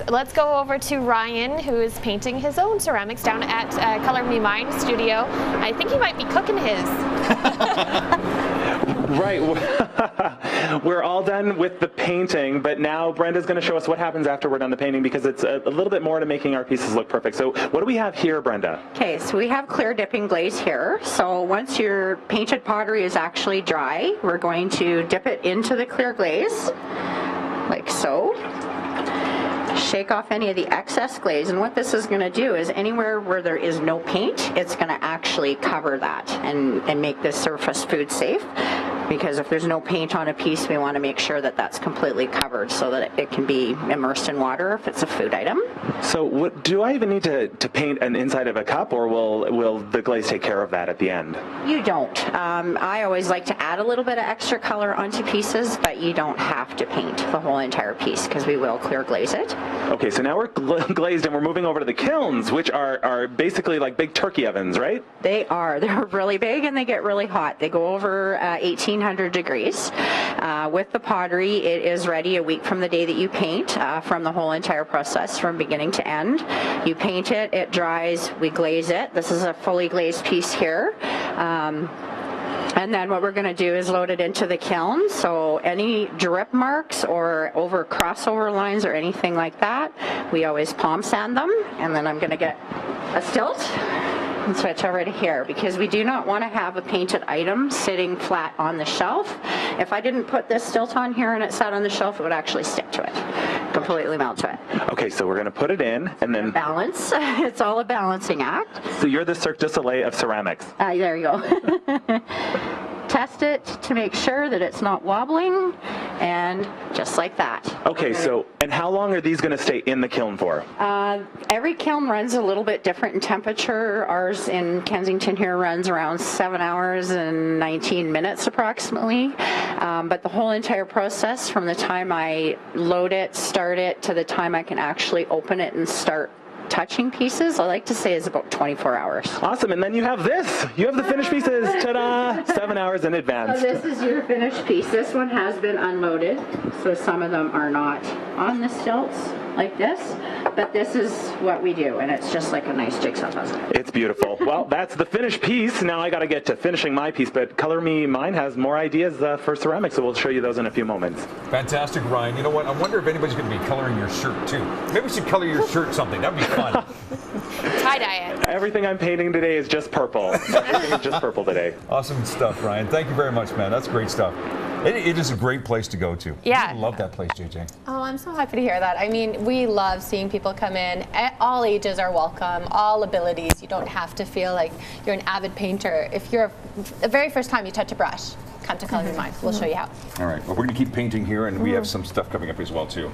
out. Let's go over to Ryan, who is painting his own ceramics down at Color Me Mine studio. I think he might be cooking his. Right. We're all done with the painting, but now Brenda's going to show us what happens after we're done the painting, because it's a little bit more to making our pieces look perfect. So what do we have here, Brenda? Okay, so we have clear dipping glaze here. So once your painted pottery is actually dry, we're going to dip it into the clear glaze, like so. Shake off any of the excess glaze, and what this is going to do is anywhere where there is no paint, it's going to actually cover that and make this surface food safe. Because if there's no paint on a piece, we want to make sure that that's completely covered so that it can be immersed in water if it's a food item. So what, do I even need to paint an inside of a cup, or will the glaze take care of that at the end? You don't. I always like to add a little bit of extra color onto pieces, but you don't have to paint the whole entire piece because we will clear glaze it. Okay, so now we're glazed and we're moving over to the kilns, which are basically like big turkey ovens, right? They are. They're really big and they get really hot. They go over 1800 degrees. With the pottery, it is ready a week from the day that you paint, from the whole entire process from beginning to end. You paint it, it dries, we glaze it. This is a fully glazed piece here. And then what we're going to do is load it into the kiln. So any drip marks or over crossover lines or anything like that, we always palm sand them. And then I'm going to get a stilt and switch over to here, because we do not want to have a painted item sitting flat on the shelf. If I didn't put this stilt on here and it sat on the shelf, it would actually stick to it, completely melt to it. Okay, so we're going to put it in and then balance. It's all a balancing act. So you're the Cirque du Soleil of ceramics. There you go. Test it to make sure that it's not wobbling, and just like that. Okay, so, and how long are these going to stay in the kiln for? Every kiln runs a little bit different in temperature. Ours in Kensington here runs around 7 hours and 19 minutes approximately. But the whole entire process, from the time I load it, start it, to the time I can actually open it and start touching pieces, I like to say is about 24 hours. Awesome, and then you have this. You have the finished pieces. Ta-da! 7 hours in advance. So this is your finished piece. This one has been unloaded, so some of them are not on the stilts like this, but this is what we do, and it's just like a nice jigsaw puzzle. It's beautiful. Well, that's the finished piece. Now I got to get to finishing my piece, but Color Me Mine has more ideas for ceramics, so we'll show you those in a few moments. Fantastic, Ryan. You know what? I wonder if anybody's going to be coloring your shirt too. Maybe we should color your shirt something. That'd be fun. Tie-dye it. Everything I'm painting today is just purple. Everything is just purple today. Awesome stuff, Ryan. Thank you very much, man. That's great stuff. It is a great place to go to. Yeah. I love that place, JJ. Oh, I'm so happy to hear that. I mean, we love seeing people come in. All ages are welcome, all abilities. You don't have to feel like you're an avid painter. If you're the very first time you touch a brush, come to Color Me Mine. We'll show you how. All right. Well, we're going to keep painting here, and we have some stuff coming up as well, too.